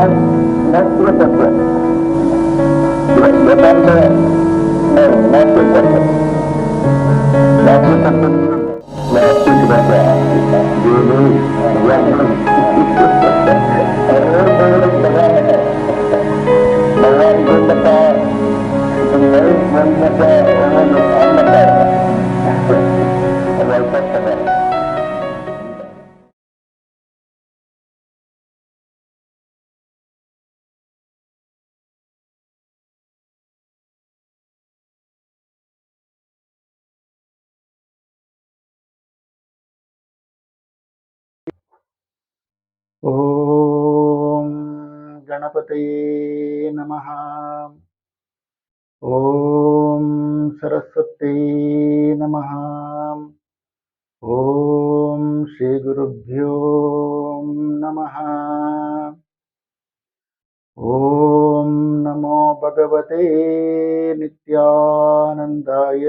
ॐ गणपतये नमः। ॐ सरस्वत्यै नमः। ॐ श्रीगुरुभ्यो नमः। ॐ नमो भगवते नित्यानन्दाय।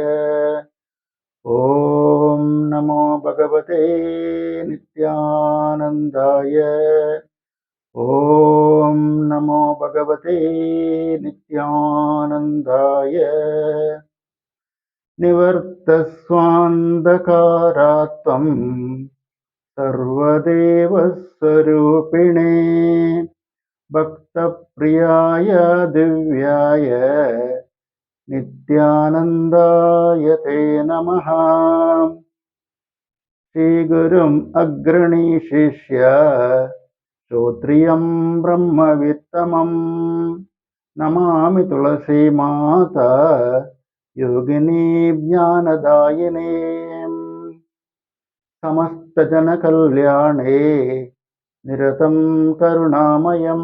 ॐ नमो भगवते नित्यानन्दाय। ॐ नमो भगवते नित्यानन्दाय। निवर्तस्वान्धकारात्वं सर्वदेवस्वरूपिणे भक्तप्रियाय दिव्याय नित्यानन्दाय ते नमः। श्रीगुरुम् अग्रणीशिष्य श्रोत्रियं ब्रह्मवित्तमम् नमामि तुलसी माता योगिनी ज्ञानदायिनी। समस्तजनकल्याणे निरतं करुणामयं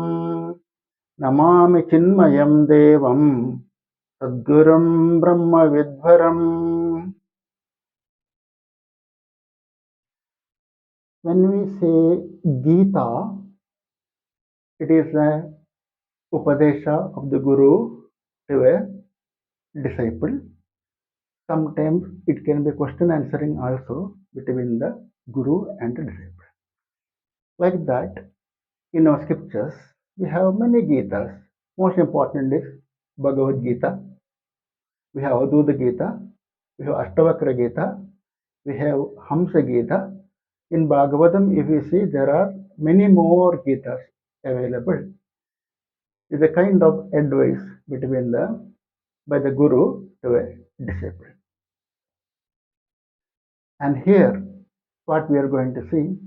नमामि चिन्मयं देवं सद्गुरुं ब्रह्मविद्वरम्। When we say Geeta, it is a Upadesha of the Guru to a disciple. Sometimes it can be question answering also between the Guru and the disciple. Like that, in our scriptures, we have many Geetas. Most important is Bhagavad Gita. We have Adhuta Gita. We have Ashtavakra Gita. We have Hamsa Gita. In Bhagavatam, if you see, there are many more Gitas available. It's a kind of advice between by the Guru to a disciple. And here, what we are going to see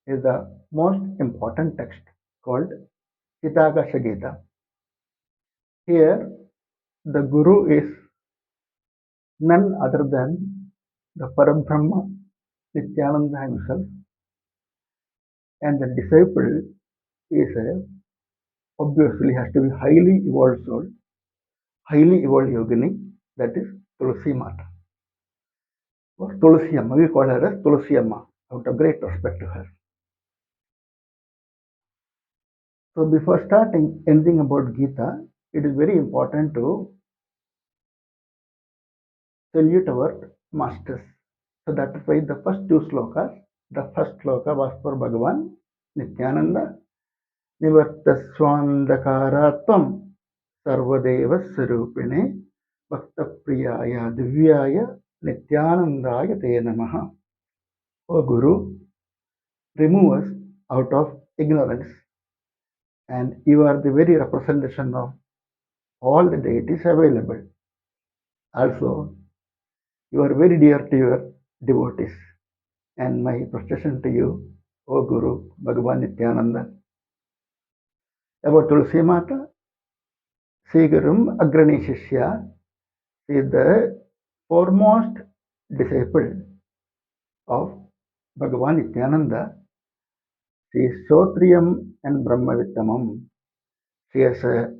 is the most important text called Chidakasha Geeta. Here, the Guru is none other than the Parabrahma Nityananda himself, and the disciple is obviously has to be highly evolved soul, highly evolved yogini, that is Tulsi Mata. Or Tulsi Amma, we call her as Tulsi Amma, out of great respect to her. So before starting anything about Gita, it is very important to salute our masters. So that is why the first two slokas, the first sloka was for Bhagwan Nityananda, Nivartaswandakaratvam Sarvadeva Sarupine Bhakta Priyaya Divyaya Nityanandaya Te Namaha. O Guru, remove us out of ignorance, and you are the very representation of all the deities available. Also, you are very dear to your devotees, and my prostration to you, O Guru Bhagwan Nityananda. About Tulsi Mata, Sigurum Agrani Shishya is the foremost disciple of Bhagwan Nityananda. She is Shotriyam and Brahmavittamam. She has a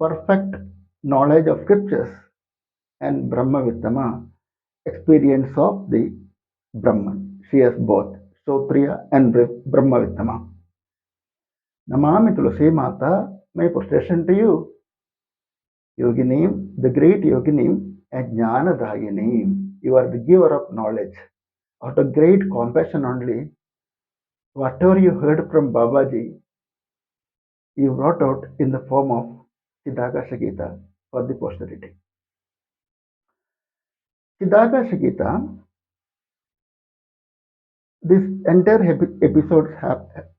perfect knowledge of scriptures and Brahmavittama, experience of the Brahman. She has both Shotriya and Brahmavittama. Namami Tulasi Mata, my prostration to you, Yoginim, the great Yoginim, and Jnana Dayinim. You are the giver of knowledge. Out of great compassion only, whatever you heard from Babaji, he brought out in the form of Chidakasha Geeta for the posterity. Chidakasha Geeta, this entire episode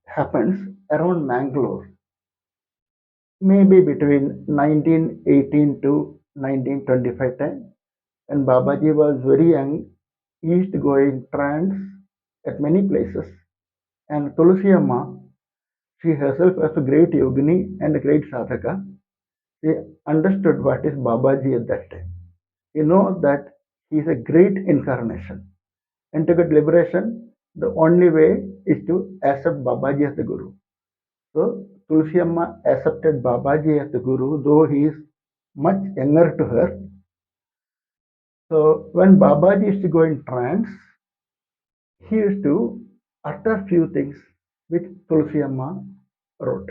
happens around Mangalore, maybe between 1918 to 1925 time. When Babaji was very young, he used to go in trance at many places. And Tulsi Amma, she herself was a great yogini and a great sadhaka. She understood what is Babaji at that time. You know that he is a great incarnation. And to get liberation, the only way is to accept Babaji as the Guru. So Tulsi Amma accepted Babaji as the Guru, though he is much younger to her. So when Babaji used to go in trance, he used to utter few things which Tulsi Amma wrote.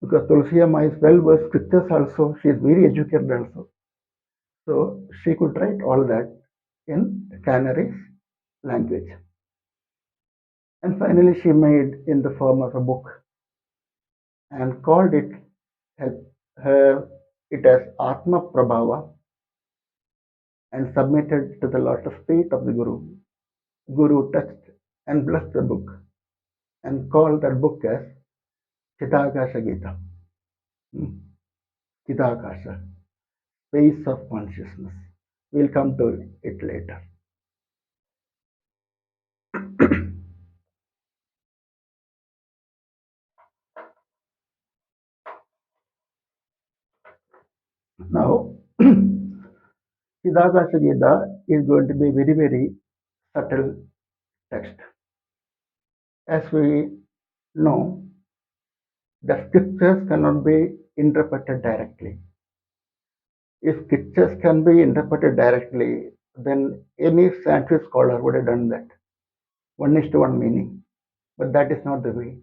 Because Tulsi Amma is well versed scriptures also, she is very educated also. So she could write all that in Canary language. And finally she made in the form of a book and called it her it as Atma Prabhava and submitted to the lotus feet of the Guru. Guru touched and blessed the book and called that book as Chidakasha Geeta. Chidakasha, space of consciousness. We'll come to it later. Now, Chidakasha Geeta is going to be very, very subtle text. As we know, the scriptures cannot be interpreted directly. If scriptures can be interpreted directly, then any Sanskrit scholar would have done that. One is to one meaning. But that is not the way.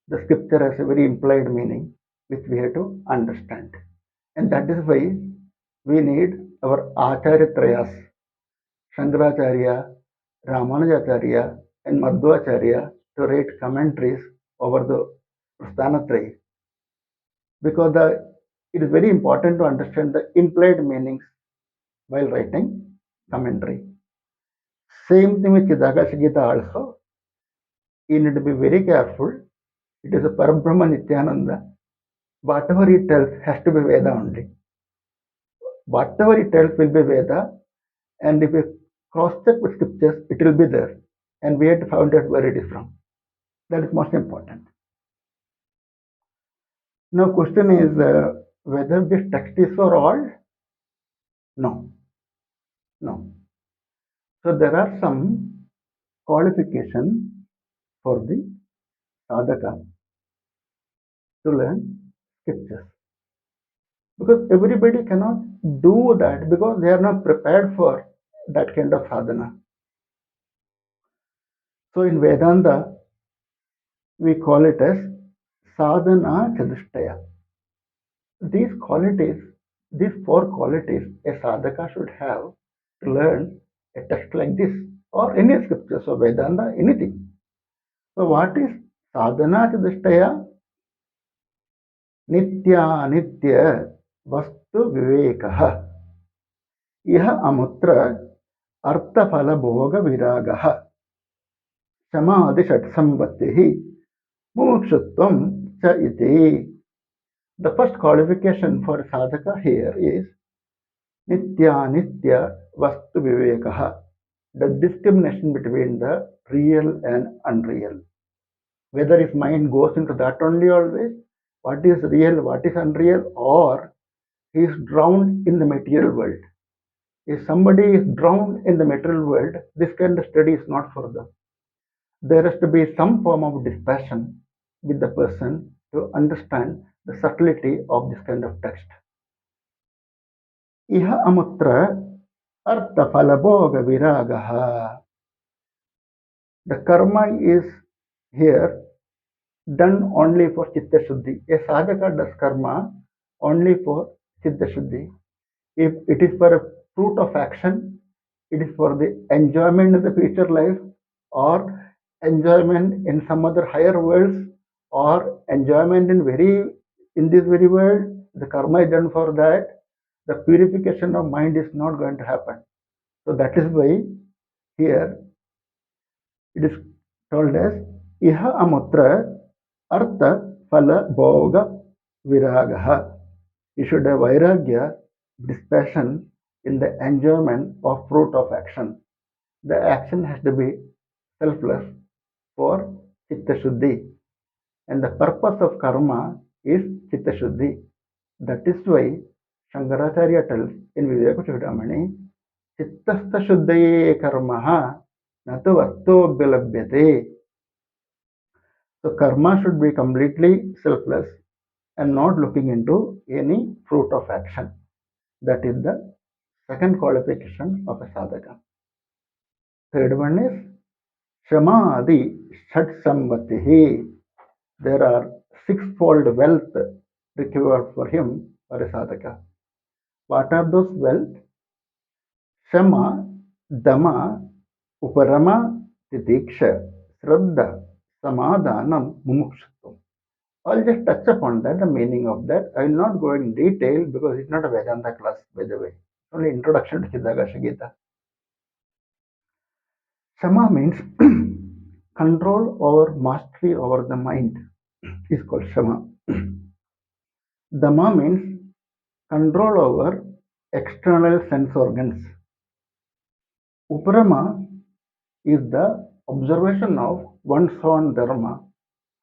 The scripture has a very implied meaning which we have to understand. And that is why we need our Acharya Trayas, Shankaracharya, Ramanujacharya, and Madhvacharya to write commentaries over the Prasthanatraya. Because it is very important to understand the implied meanings while writing commentary. Same thing with Chidakasha Geeta also. You need to be very careful. It is a Parabrahma Nityananda. Whatever he tells has to be Veda only. Whatever he tells will be Veda, and if you cross check with scriptures, it will be there. And we have to find out where it is from. That is most important. Now, question is whether this text is for all? No. No. So there are some qualifications for the sadhaka to learn scriptures. Because everybody cannot do that because they are not prepared for that kind of sadhana. So in Vedanta, we call it as sadhana chadushtaya. These qualities, these four qualities, a sadhaka should have to learn a text like this or any scripture, so Vedanta, anything. So what is sadhana chadushtaya? Nitya nitya vastu vivekaha. Iha amutra arthaphala bhoga viragaha. Samadhi shatsamvatihi mumukshutvam cha iti. The first qualification for sadhaka here is nitya nitya vastu vivekaha, the discrimination between the real and unreal. Whether his mind goes into that only always, what is real, what is unreal, or he is drowned in the material world. If somebody is drowned in the material world, this kind of study is not for them. There has to be some form of dispassion with the person to understand the subtlety of this kind of text. Iha amutra artha falabhoga viragaha. The karma is here done only for chitta shuddhi. A sadhaka does karma only for chitta shuddhi. If it is for a fruit of action, it is for the enjoyment of the future life or enjoyment in some other higher worlds or enjoyment in this very world, the karma is done for that. The purification of mind is not going to happen. So that is why here it is told as iha amutra artha phala bhoga viragaha. You should have vairagya, dispassion in the enjoyment of fruit of action. The action has to be selfless for chitta shuddhi, and the purpose of karma is chitta shuddhi. That is why Shankaracharya tells in Viveka Chudamani, chittastha shuddhaye karmaha natu vastobhyalabhyate. So karma should be completely selfless and not looking into any fruit of action. That is the second qualification of a sadhaka. Third one is Samadhi Shat. There are sixfold wealth required for him or a sadhaka. What are those wealth? Shama, Dama, Uparama, Titiksha, Shraddha, Samadhanam, Mumukshutvam. I'll just touch upon that, the meaning of that. I will not go in detail because it's not a Vedanta class, by the way. It's only introduction to Chidakasha Geeta. Shama means control or mastery over the mind is called Shama. Dama means control over external sense organs. Uparama is the observation of one's own dharma,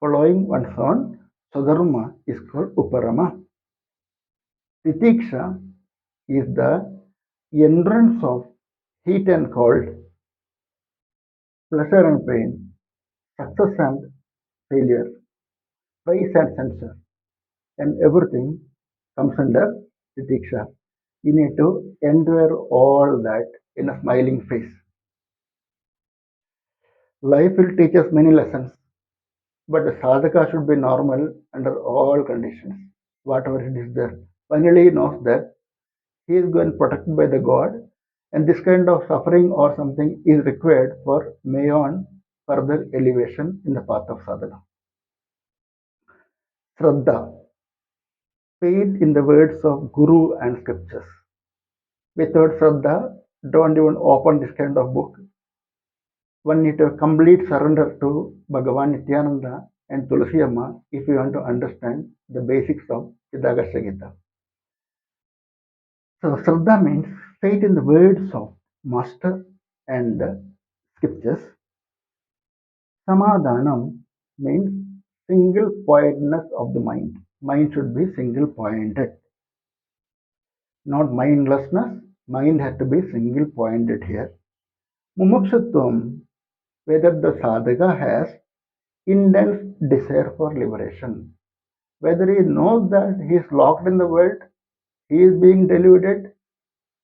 following one's own swadharma is called Uparama. Titiksha is the endurance of heat and cold, pleasure and pain, success and failure, praise and censure, and everything comes under Titiksha. You need to endure all that in a smiling face. Life will teach us many lessons, but the sadhaka should be normal under all conditions, whatever it is there. Finally, he knows that he is going protected by the God, and this kind of suffering or something is required for beyond further elevation in the path of sadhana. Shraddha, faith in the words of Guru and scriptures. Without Shraddha, don't even open this kind of book. One need a complete surrender to Bhagvan Nityananda and Tulasi Amma if you want to understand the basics of Chidakasha Geeta. So Shraddha means faith in the words of Master and scriptures. Samadhanam means single pointedness of the mind. Mind should be single pointed, not mindlessness. Mind has to be single pointed here. Mumukshutvam, whether the sadhaka has intense desire for liberation, whether he knows that he is locked in the world, he is being deluded,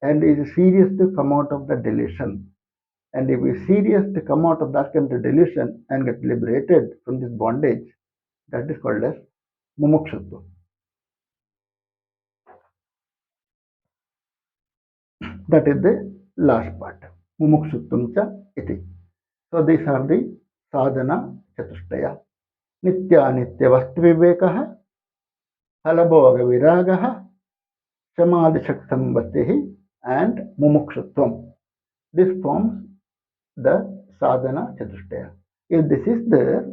and is serious to come out of the delusion. And if he is serious to come out of that kind of delusion and get liberated from this bondage, that is called as mumukshutva. That is the last part. Mumukshutvam cha iti. So these are the sadhana chatushtaya. Nitya nitya vastu vivekaha, halabhoga viragaha, samadhi shaktam vatihi, and mumukshutvam. This forms the sadhana chatushtaya. If this is there,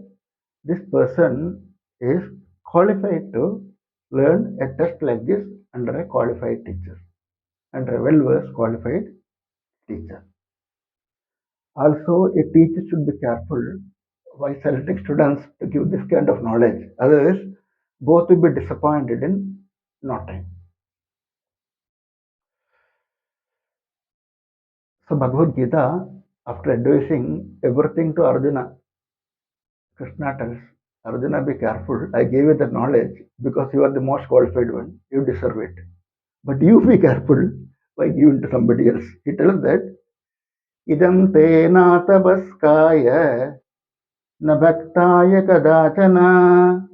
this person is qualified to learn a test like this under a qualified teacher, under a well-versed qualified teacher. Also, a teacher should be careful while selecting students to give this kind of knowledge. Otherwise, both will be disappointed in no time. So, Bhagavad Gita, after advising everything to Arjuna, Krishna tells Arjuna, be careful. I gave you the knowledge because you are the most qualified one. You deserve it. But you be careful by giving to somebody else. He tells that idam te natabaskaya na bhaktaya kadachana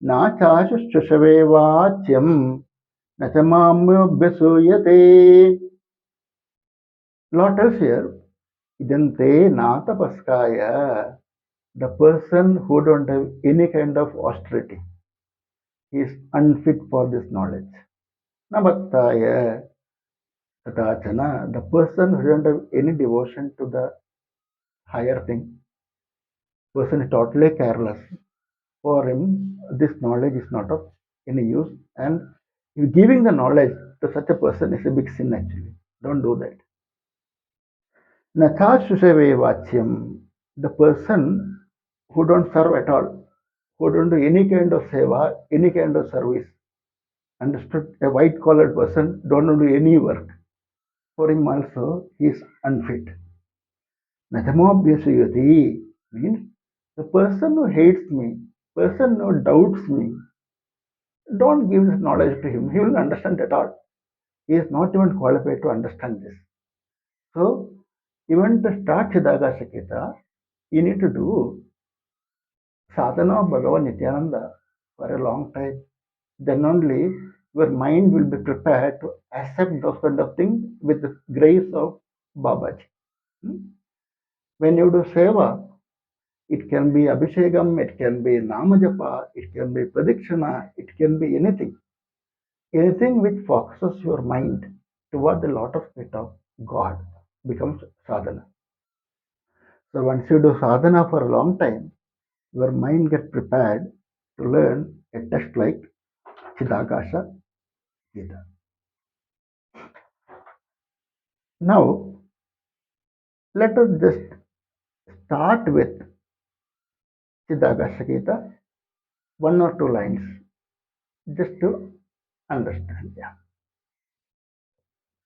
na chashushave vachyam na chamamyobhyasuyate. Lord tells here idam te natabaskaya. the person who don't have any kind of austerity is unfit for this knowledge. Namaktaya tatachana, the person who don't have any devotion to the higher thing, person is totally careless. For him, this knowledge is not of any use, and giving the knowledge to such a person is a big sin actually. Don't do that. Nathashusave vachyam, the person who don't serve at all, who don't do any kind of seva, any kind of service. Understood? A white collared person don't do any work. For him also, he is unfit. Nathamobhyasuyati means the person who hates me, person who doubts me, don't give this knowledge to him. He will understand at all. He is not even qualified to understand this. So, even to start Chidakasha Geeta, you need to do sadhana of Bhagvan Nityananda for a long time. Then only your mind will be prepared to accept those kind of things with the grace of Babaji. When you do seva, it can be abhishekam, it can be namajapa, it can be pradikshana, it can be anything. Anything which focuses your mind toward the lot of feet of God becomes sadhana. So once you do sadhana for a long time, your mind gets prepared to learn a text like Chidakasha Geeta. Now, let us just start with Chidakasha Geeta, one or two lines, just to understand. Yeah.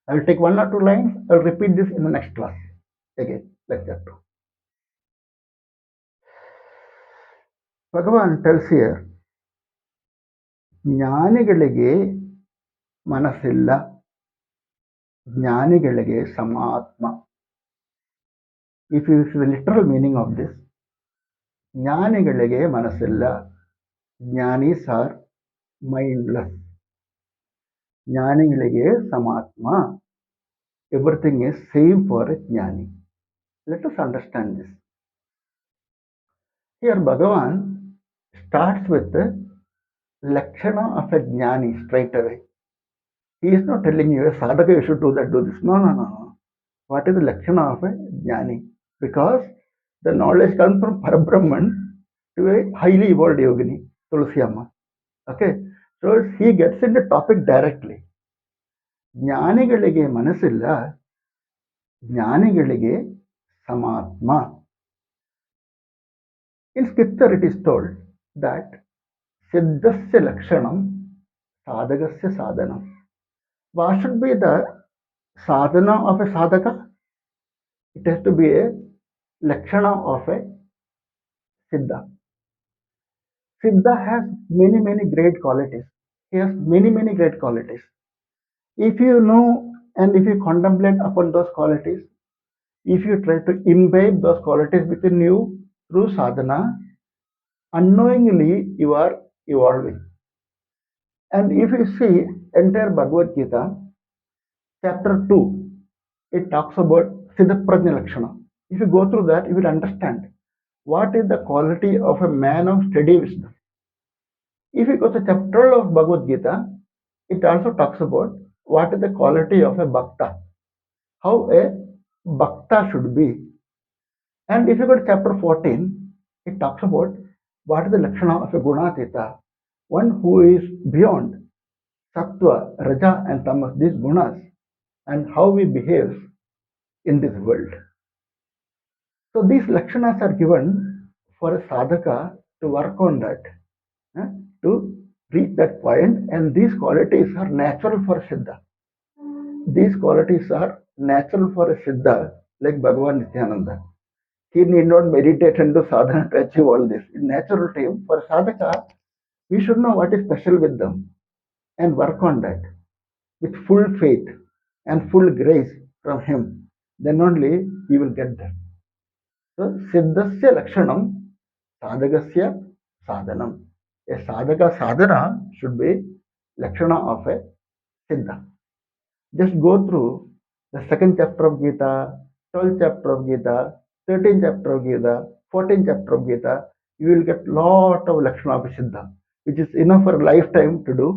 I will take one or two lines, I will repeat this in the next class. Again, lecture 2. Bhagavan tells here, ಜ್ಞಾನಿಗಳಿಗೆ ಮನಸ್ಸಿಲ್ಲ, ಜ್ಞಾನಿಗಳಿಗೆ ಸಮಾತ್ಮ. If you see the literal meaning of this, ಜ್ಞಾನಿಗಳಿಗೆ ಮನಸ್ಸಿಲ್ಲ, ಜ್ಞಾನೀಸ್ R mindless. ಜ್ಞಾನಿಗಳಿಗೆ ಸಮಾತ್ಮ, everything is same for a jnani. Let us understand this. Here Bhagavan starts with the lakshana of a jnani straight away. He is not telling you, a sadhaka, you should do that, do this. No, no, no, no. What is the lakshana of a jnani? Because the knowledge comes from Parabrahman to a highly evolved yogini, Tulasi Amma. Okay, so he gets into topic directly. ಜ್ಞಾನಿಗಳಿಗೆ ಮನಸ್ಸಿಲ್ಲ, ಜ್ಞಾನಿಗಳಿಗೆ ಸಮಾತ್ಮ. In scripture it is told that siddhasya lakshanam sadhagasya sadhanam. What should be the sadhana of a sadhaka? It has to be a lakshana of a siddha. Siddha has many great qualities. He has many great qualities. If you know and if you contemplate upon those qualities, if you try to imbibe those qualities within you through sadhana, unknowingly you are evolving. And if you see entire Bhagavad Gita, chapter 2, it talks about Siddha Prajna Lakshana. If you go through that, you will understand what is the quality of a man of steady wisdom. If you go to chapter 12 of Bhagavad Gita, it also talks about what is the quality of a bhakta, how a bhakta should be. And if you go to chapter 14, it talks about what is the lakshana of a gunatita, one who is beyond sattva, raja and tamas, these gunas, and how he behaves in this world. So these lakshanas are given for a sadhaka to work on that, to reach that point, and these qualities are natural for siddha. These qualities are natural for a siddha like Bhagvan Nityananda. He need not meditate and do sadhana to achieve all this. In natural time, for sadhaka, we should know what is special with them and work on that with full faith and full grace from him. Then only we will get there. So, siddhasya lakshanam sadhagasya sadhanam. A sadhaka sadhana should be lakshana of a siddha. Just go through the second chapter of Gita, 12th chapter of Gita, 13th chapter of Gita, 14th chapter of Gita, you will get lot of Lakshana Siddha, which is enough for a lifetime to do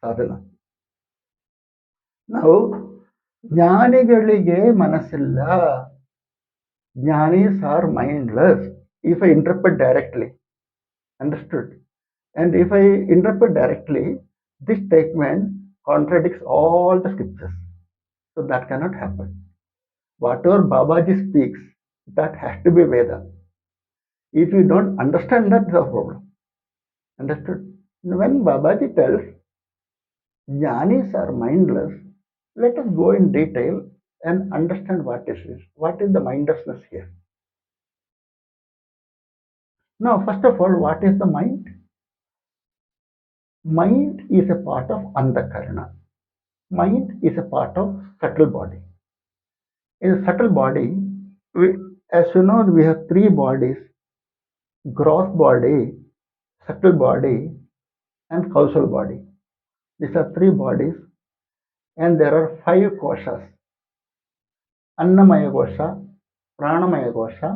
sadhana. Now, ಜ್ಞಾನಿಗಳಿಗೆ ಮನಸ್ಸಿಲ್ಲ. Jnanis are mindless. If I interpret directly, understood? And if I interpret directly, this statement contradicts all the scriptures. So that cannot happen. Whatever Babaji speaks, that has to be Veda. If you don't understand that, it's a problem. Understood? When Babaji tells Jnanis are mindless, let us go in detail and understand what is this. What is the mindlessness here? Now, first of all, what is the mind? Mind is a part of Antakarana. Mind is a part of subtle body. In a subtle body, as you know, we have three bodies: gross body, subtle body, and causal body. These are three bodies, and there are five koshas: Annamaya kosha, Pranamaya kosha,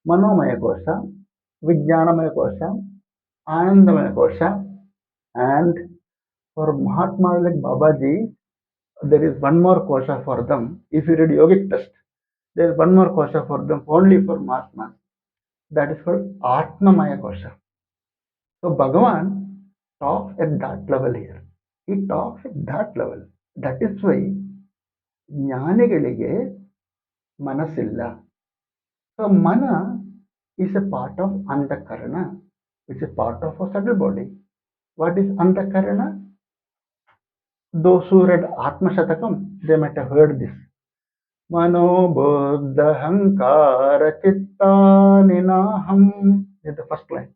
Manomaya kosha, Vijnanamaya kosha, Anandamaya kosha, and for Mahatmas like Babaji, there is one more kosha for them. If you read yogic text, there is one more kosha for them, only for Mahatmas. That is called Atmamaya kosha. So Bhagavan talks at that level here. He talks at that level. That is why ಜ್ಞಾನಿಗಳಿಗೆ ಮನಸ್ಸಿಲ್ಲ. So mana is a part of Antakarana, which is part of a subtle body. What is Antakarana? Those who read Atma Shatakam, they might have heard this. Mano Buddha Hankara Chitta Ninaham is the first line.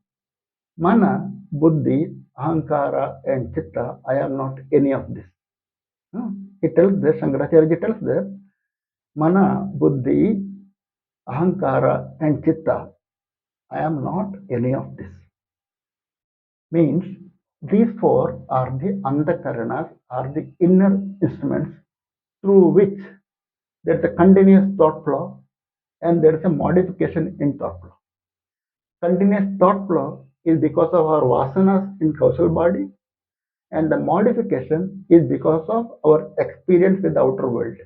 Mana, Buddhi, Ahankara, and Chitta, I am not any of this. It tells this, Shankaracharya tells that Mana, Buddhi, Ahankara, and Chitta, I am not any of this. Means these four are the Antakaranas, are the inner instruments through which there is a continuous thought flow and there is a modification in thought flow. Continuous thought flow is because of our vasanas in causal body, and the modification is because of our experience with the outer world.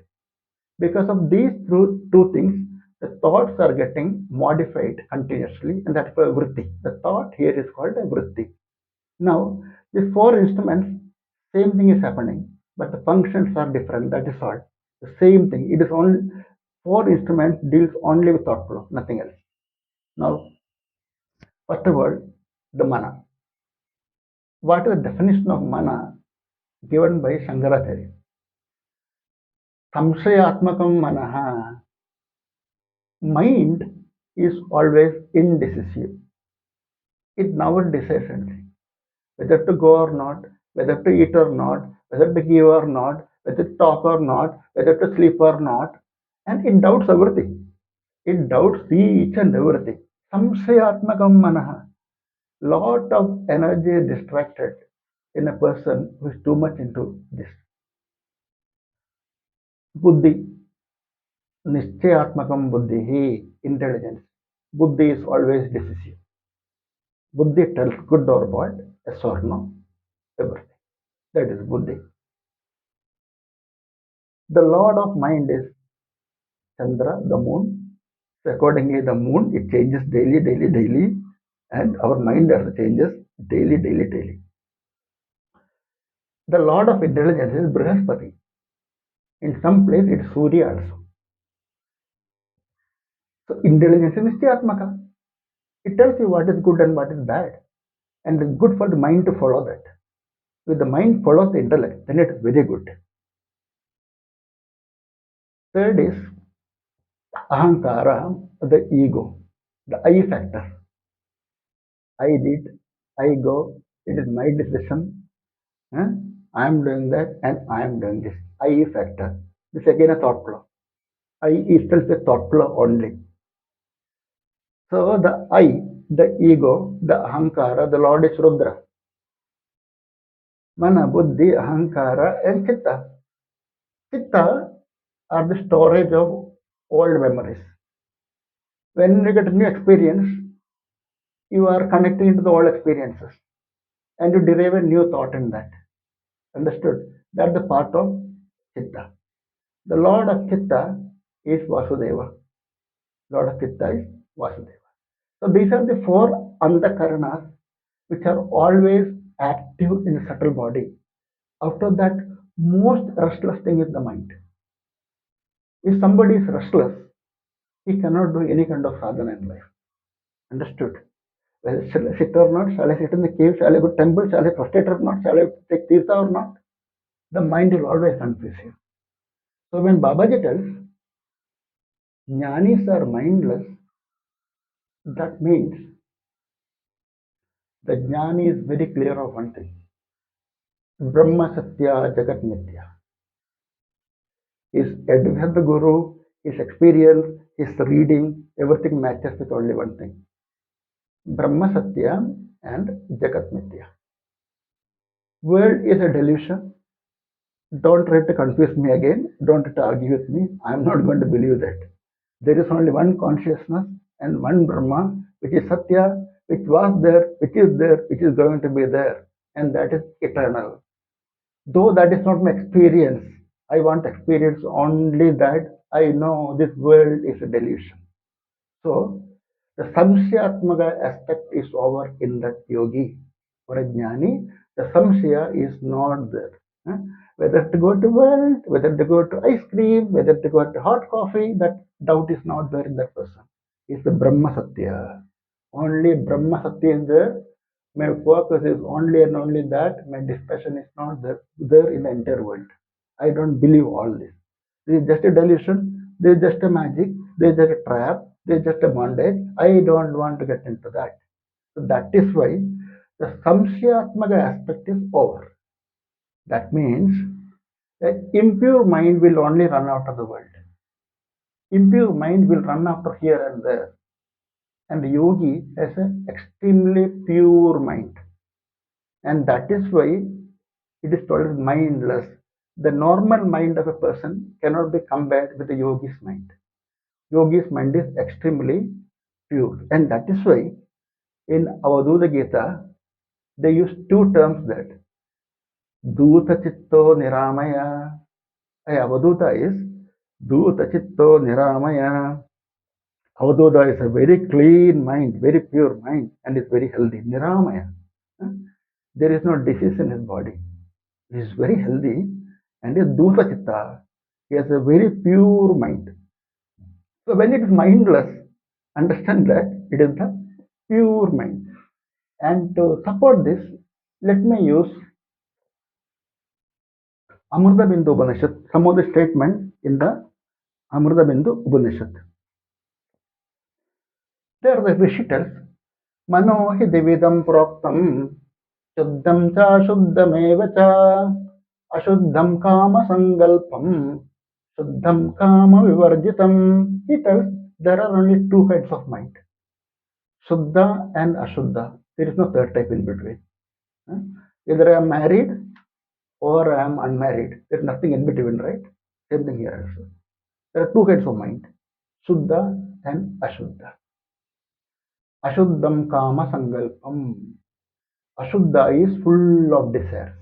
Because of these two things, the thoughts are getting modified continuously, and that's called vritti. The thought here is called a vritti. Now, these four instruments, same thing is happening, but the functions are different. That is all. The same thing. It is only four instruments deals only with thought flow, nothing else. Now, first of all, the mana. What is the definition of mana given by Shankaracharya? Samshayatmakam manaha. Mind is always indecisive. It never decides anything. Whether to go or not, whether to eat or not, whether to give or not, whether to talk or not, whether to sleep or not, and it doubts everything. It doubts each and everything. Samshayatmakam manaha. Lot of energy is distracted in a person who is too much into this. Buddhi. Nischayatmakam buddhi. Intelligence. Buddhi is always decisive. Buddhi tells good or bad, yes or no, everything. That is buddhi. The lord of mind is Chandra, the moon. So accordingly, the moon, it changes daily, daily, daily, and our mind also changes daily, daily, daily. The lord of intelligence is Brihaspati. In some place, it's Surya also. So intelligence is Nischayatmaka. It tells you what is good and what is bad. And it's good for the mind to follow that. If the mind follows the intellect, then it is very good. Third is Ahankara, the ego, the I factor. I did, I go, it is my decision. I am doing that and I am doing this. I factor. This again a thought flow. I itself a thought flow only. So the I, the ego, the Ahankara, the Lord is Rudra. Mana, Buddhi, Ahankara, and Chitta. Chitta are the storage of old memories. When you get a new experience, you are connecting into the old experiences and you derive a new thought in that. Understood? That's the part of Chitta. The Lord of Chitta is Vasudeva. Lord of Chitta is Vasudeva. So these are the four andhakaranas which are always active in the subtle body. After that, most restless thing is the mind. If somebody is restless, he cannot do any kind of sadhana in life. Understood? Whether shall I sit or not, shall I sit in the cave, shall I go to temple, shall I prostrate or not, shall I take tirtha or not? The mind will always confuse you. So when Babaji tells jnanis are mindless, that means the jnani is very clear of one thing. Brahma Satya Jagat Mithya. His with the Guru, his experience, his reading, everything matches with only one thing. Brahma Satya and Jagat Mithya. World is a delusion. Don't try to confuse me again. Don't try to argue with me. I am not going to believe that. There is only one consciousness and one Brahma, which is Satya, which was there, which is going to be there, and that is eternal. Though that is not my experience, I want experience only that I know this world is a delusion. So, the samshyatmaka aspect is over in that yogi. For a jnani, the samshya is not there. Whether to go to world, whether to go to ice cream, whether to go to hot coffee, that doubt is not there in that person. It's the Brahma Satya. Only Brahma Satya is there. My focus is only and only that. My discussion is not there in the entire world. I don't believe all this. This is just a delusion. This is just a magic. This is just a trap. This is just a bondage. I don't want to get into that. So that is why the samshyatmaka aspect is over. That means the impure mind will only run out of the world. Impure mind will run after here and there. And the yogi has an extremely pure mind. And that is why it is called mindless. The normal mind of a person cannot be compared with the yogi's mind. Yogi's mind is extremely pure. And that is why in Avadhuta Gita, they use two terms that Dhuta Chitto Niramaya. Avadhuta is Dhuta Chitto Niramaya. Avadhuta is a very clean mind, very pure mind, and is very healthy. Niramaya. There is no disease in his body. He is very healthy and is Dhuta Chitta. He has a very pure mind. So when it is mindless, understand that it is the pure mind. And to support this, let me use Amrita Bindu Upanishad, some of the statements in the Amrita Bindu Upanishad. There the Rishi tells, Mano hi dividam proktam, Shuddham cha shuddhameva cha, Ashuddham kama sangalpam, Shuddham kama vivarjitam. He tells there are only two kinds of mind, Shuddha and Ashuddha. There is no third type in between. Either I am married or I am unmarried. There is nothing in between, right? Same thing here also. There are two kinds of mind, Shuddha and Ashuddha. Ashuddham kama sangalpam. Ashuddha is full of desires.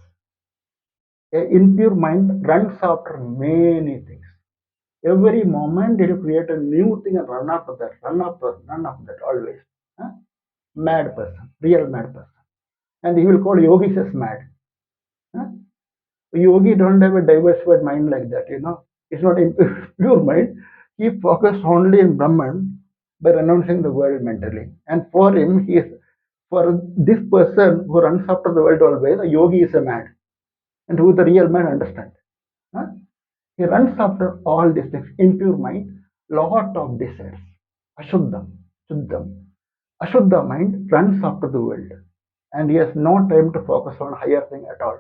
A impure mind runs after many things. Every moment it will create a new thing and run after that, run after that always. Huh? Mad person, real mad person. And he will call yogis as mad. Huh? Yogi don't have a diversified mind like that, It's not a pure mind. He focused only in Brahman by renouncing the world mentally. And for him, for this person who runs after the world always, a yogi is a mad. And who the real man understands. Huh? He runs after all these things. Impure mind, lot of desires. Ashuddham, Shuddham. Ashuddha mind runs after the world. And he has no time to focus on higher thing at all.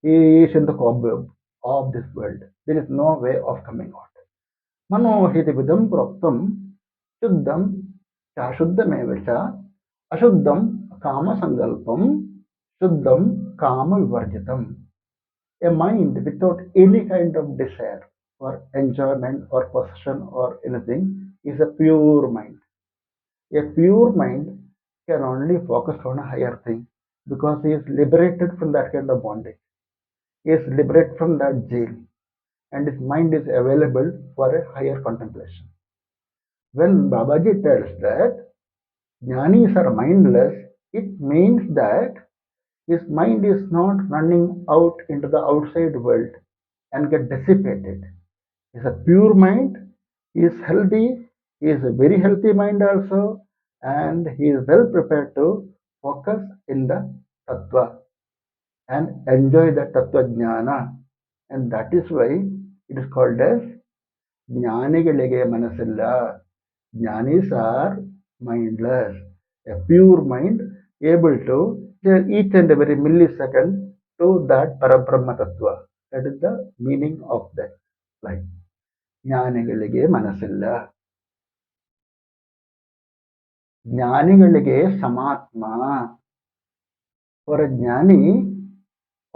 He is in the cobweb of this world. There is no way of coming out. Manohiti vidam proktam shuddham chashuddhamevacha ashuddham kama sangalpam shuddham kama vivarjitam. A mind without any kind of desire for enjoyment or possession or anything is a pure mind. A pure mind can only focus on a higher thing because he is liberated from that kind of bondage. He is liberated from that jail and his mind is available for a higher contemplation. When Babaji tells that jnanis are mindless, it means that his mind is not running out into the outside world and get dissipated. It's a pure mind, he is healthy, he is a very healthy mind also, and he is well prepared to focus in the tattva and enjoy the tattva jnana. And that is why it is called as ಜ್ಞಾನಿಗಳಿಗೆ ಮನಸ್ಸಿಲ್ಲ. Jnanis are mindless. A pure mind able to each and every millisecond to that Parabrahma Tattva. That is the meaning of that line. ಜ್ಞಾನಿಗಳಿಗೆ ಮನಸ್ಸಿಲ್ಲ. ಜ್ಞಾನಿಗಳಿಗೆ ಸಮಾತ್ಮ. For a jnani,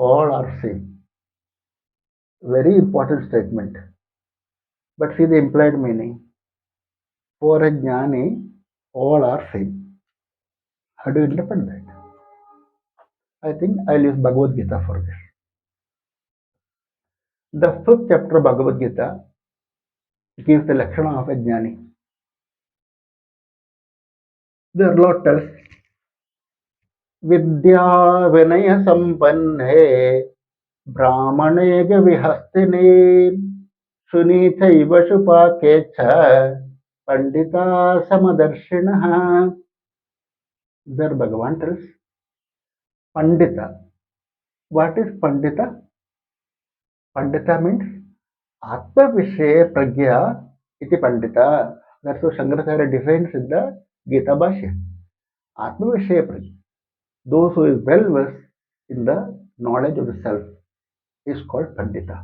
all are same. Very important statement. But see the implied meaning. For a jnani, all are same. How do you interpret that? I think I'll use Bhagavad Gita for this. The fifth chapter of Bhagavad Gita gives the Lakshana of a Jnani. The Lord tells, Vidya Vinaya Sampanne Brahmane Vihastine Sunitaiva Shupakecha Pandita Samadarshinaha. There Bhagavan tells, Pandita. What is Pandita? Pandita means Atma Vishaya Pragya iti Pandita. That's what Shankaracharya defines in the Gita Bhashya. Atma Vishaya Pragya. Those who is well versed in the knowledge of the self is called Pandita.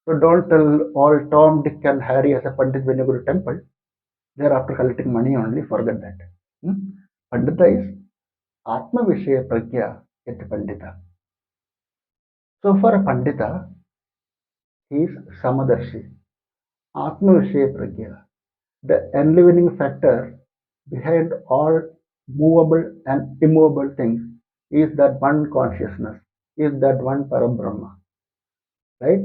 So don't tell all Tom, Dick and Harry as a Pandit when you go to temple. They are after collecting money only, forget that. Pandita is Atma Vishaya Pragya iti Pandita. So for a Pandita, he is Samadarshi. Atma Vishaya Pragya. The enlivening factor behind all movable and immovable things is that one consciousness, is that one Parabrahma. Right?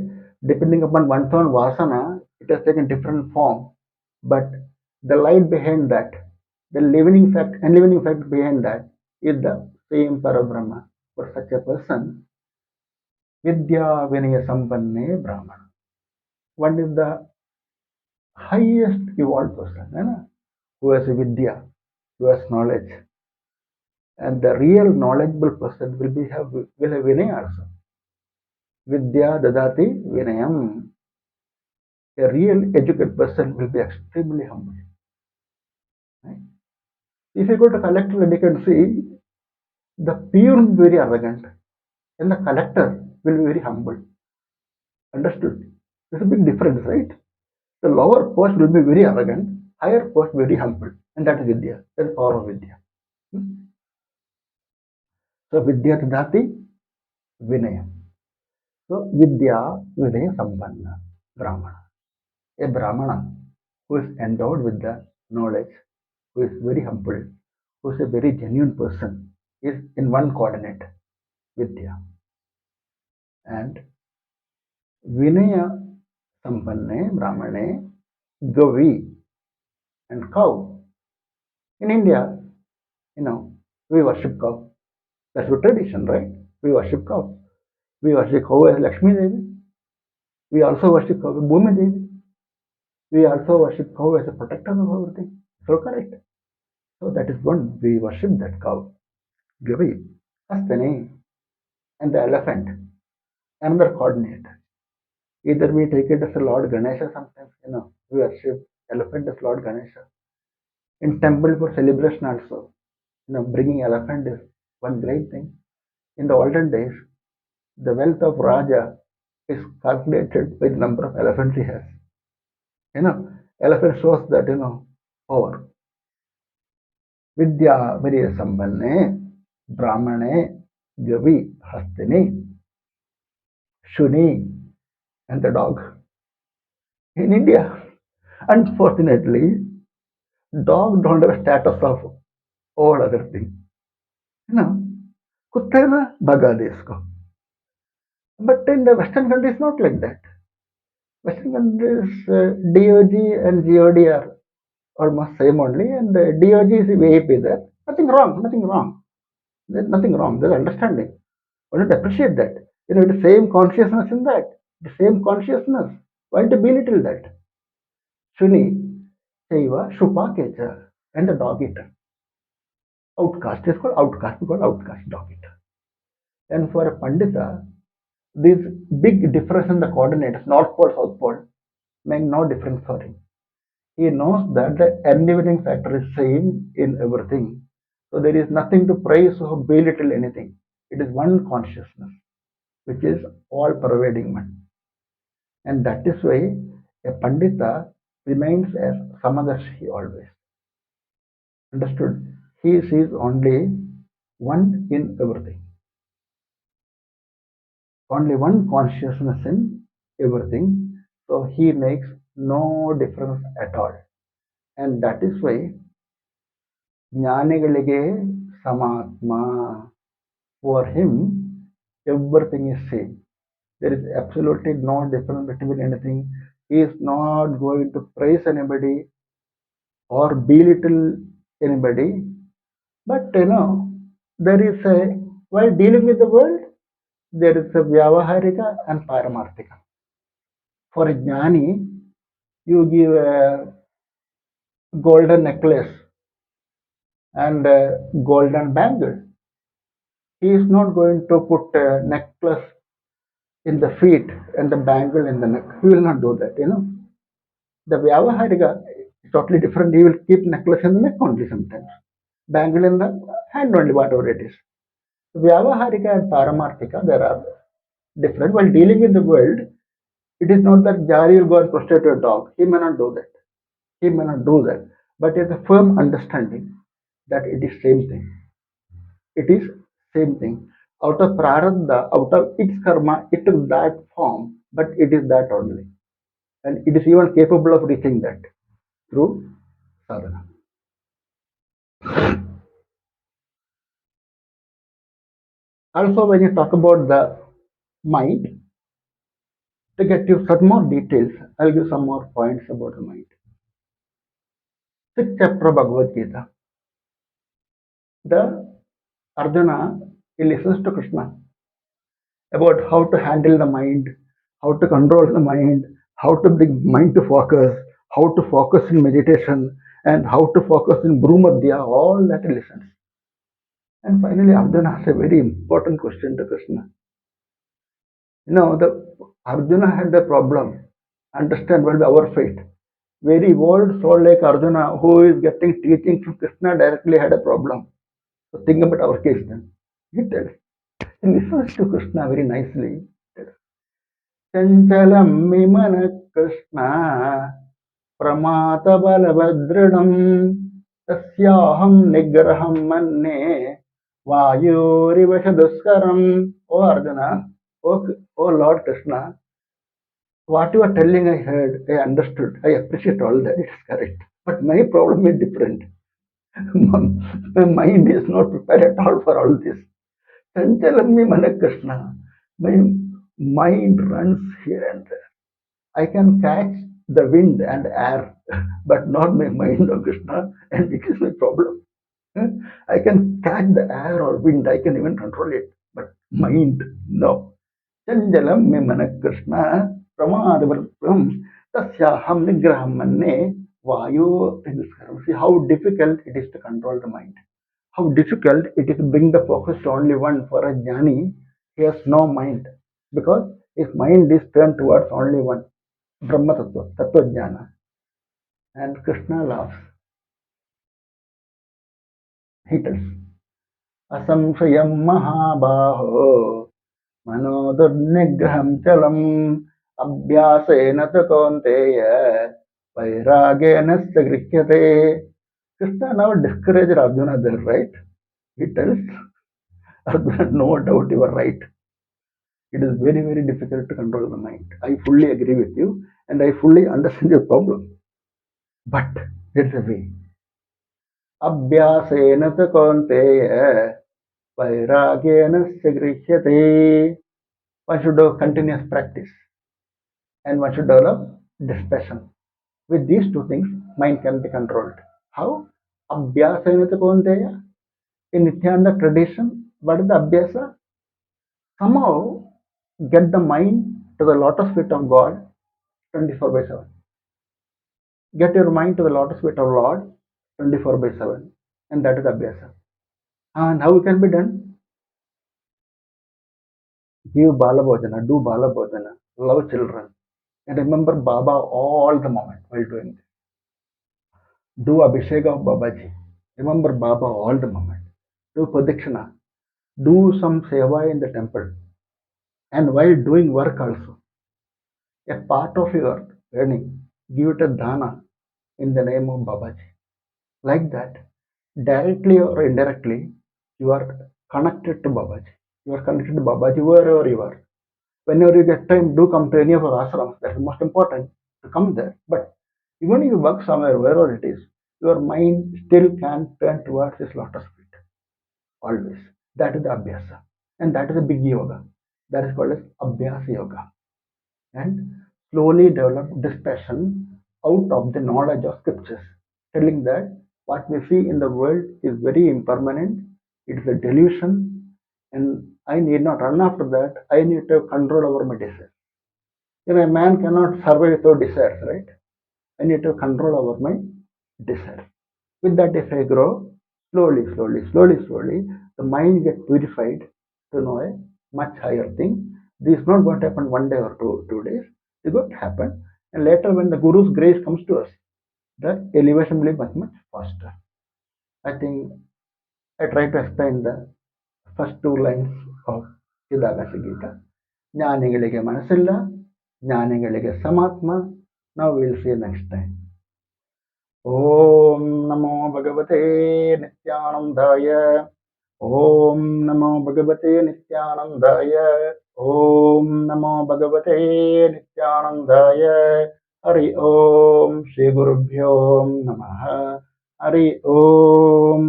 Depending upon one's own vasana, it has taken different form, but the light behind that, the enlivening fact behind that is the same Parabrahma. For such a person, Vidya Vinaya Sampanne Brahmana. One is the highest evolved person, who has Vidya, who has knowledge. And the real knowledgeable person will have Vinaya also. Vidya Dadati Vinayam. A real educated person will be extremely humble. Right? If you go to collector, you can see the peer will be very arrogant and the collector will be very humble. Understood? There's a big difference, right? The lower post will be very arrogant, higher post very humble, and that is Vidya. That is power of Vidya. So Vidya Tadati Vinaya. So Vidya Vinaya Sampanna Brahmana. A Brahmana who is endowed with the knowledge, who is very humble, who is a very genuine person, is in one coordinate, Vidya. And Vinaya Sampanne Brahmane Gavi and cow. In India, we worship cow. That's our tradition, right? We worship cow. We worship cow as Lakshmi Devi. We also worship cow as Bhumi Devi. We also worship cow as a protector of everything. So correct. So that is one, we worship that cow. Gavi, Hastane, and the elephant, another coordinate. Either we take it as a Lord Ganesha sometimes, we worship elephant as Lord Ganesha. In temple for celebration also, bringing elephant is one great thing. In the olden days, the wealth of Raja is calculated by the number of elephants he has. Elephant shows that, power. Vidya Virya Sambanne, Brahmane, Gavi, Hastini, Shuni, and the dog. In India, Unfortunately, dog don't have a status of all other things. You know, कुत्ते ना भगा दे इसको. But in the Western countries, not like that. Western countries, DOG and GOD are almost same only, and DOG is VAP there. Nothing wrong, nothing wrong. There's nothing wrong. There's understanding. Why not appreciate that? The same consciousness in that. The same consciousness. Why to belittle that? Shuni, Seva, Shupa, Kecha, and the dog eater. Outcast is called outcast because outcast dog eater. And for a Pandita, this big difference in the coordinates, North Pole, South Pole, make no difference for him. He knows that the enabling factor is same in everything. So there is nothing to praise or belittle anything. It is one consciousness, which is all pervading one. And that is why a Pandita remains as Samadarshi always. Understood? He sees only one in everything. Only one consciousness in everything. So he makes no difference at all. And that is why Jnanigalige Samatma. For him, everything is same. There is absolutely no difference between anything. He is not going to praise anybody or belittle anybody. But there is a, while dealing with the world, there is a Vyavaharika and Paramarthika. For a Jnani, you give a golden necklace and a golden bangle. He is not going to put a necklace in the feet and the bangle in the neck. He will not do that. The Vyavaharika is totally different. He will keep necklace in the neck only sometimes. Bangle in the hand only, whatever it is. Vyavaharika and Paramarthika, there are different. While dealing with the world, it is not that Jari will go and prostrate to a dog. He may not do that. He may not do that. But it is a firm understanding that it is same thing. It is same thing. Out of prarabdha, out of its karma, it took that form, but it is that only. And it is even capable of reaching that through sadhana. Also, when you talk about the mind, to get you some more details, I'll give some more points about the mind. Sixth chapter of Bhagavad Gita. The Arjuna, he listens to Krishna about how to handle the mind, how to control the mind, how to bring mind to focus, how to focus in meditation, and how to focus in Bhrumadhya, all that he listens. And finally, Arjuna has a very important question to Krishna. The Arjuna had a problem. Understand what is our fate. Very old soul like Arjuna, who is getting teaching from Krishna directly, had a problem. So think about our case then. He tells. He listens to Krishna very nicely. चञ्चलं विमनः Krishna प्रमाथबलभद्रणं तस्याहं निग्रहं मन्ये वायुरिव दुष्करम्. O Arjuna, O Lord Krishna, what you are telling I heard, I understood, I appreciate all that, it's correct. But my problem is different. My mind is not prepared at all for all this. Chanchalammi Mana Krishna. My mind runs here and there. I can catch the wind and air, but not my mind, O Krishna, and it is my problem. I can catch the air or wind, I can even control it, but mind, no. Chanjalam me mana Krishna pramadavaram tasyaham nigraham manne vayu. See how difficult it is to control the mind. How difficult it is to bring the focus to only one. For a jnani, he has no mind because his mind is turned towards only one, Brahma Tattva, Tattva Jnana. And Krishna laughs. He tells, Asamshayam Mahabaho Manodurnigraham Chalam Abhyasena Takonteya Vairagena Sagrihyate. Krishna now discouraged Arjuna there, right? He tells Arjuna, no doubt you are right. It is very, very difficult to control the mind. I fully agree with you and I fully understand your problem. But there's a way. Abhyasena tu kaunteya vairagyena sagrishyate. One should do continuous practice and one should develop dispassion. With these two things, mind can be controlled. How? Abhyasena tu kaunteya. In Nityananda tradition, what is the abhyasa? Somehow get the mind to the lotus feet of God 24 by 7. Get your mind to the lotus feet of Lord 24 by 7. And that is abhyasa. And how it can be done? Give Bala Bhojana, do Bala Bhojana, love children, and remember Baba all the moment while doing this. Do Abhishek of Babaji. Remember Baba all the moment. Do Pradakshina. Do some Seva in the temple. And while doing work also, a part of your earning, give it a dana in the name of Babaji. Like that, directly or indirectly, you are connected to Babaji. You are connected to Babaji wherever you are. Whenever you get time, do come to any of our ashrams. That's the most important to come there. But even if you work somewhere, wherever it is, your mind still can turn towards this lotus feet. Always. That is the abhyasa. And that is a big yoga. That is called as abhyasa yoga. And slowly develop this passion out of the knowledge of scriptures, telling that what we see in the world is very impermanent, it is a delusion, and I need not run after that. I need to have control over my desires. A man cannot survive without desires, right? I need to have control over my desires. With that, if I grow slowly, the mind gets purified to know a much higher thing. This is not going to happen one day or two days. It's going to happen. And later, when the Guru's grace comes to us, the elevation will be much faster. I think I try to explain the first two lines of Chidakasha Geeta. ಜ್ಞಾನಿಗಳಿಗೆ ಮನಸ್ಸಿಲ್ಲ, ಜ್ಞಾನಿಗಳಿಗೆ ಸಮಾತ್ಮ. Now we'll see next time. ॐ नमो भगवते नित्यानन्दाय. ॐ नमो भगवते नित्यानन्दाय. ॐ नमो भगवते नित्यानन्दाय. हरि ओम श्री गुरुभ्यो नमः. हरि ओम.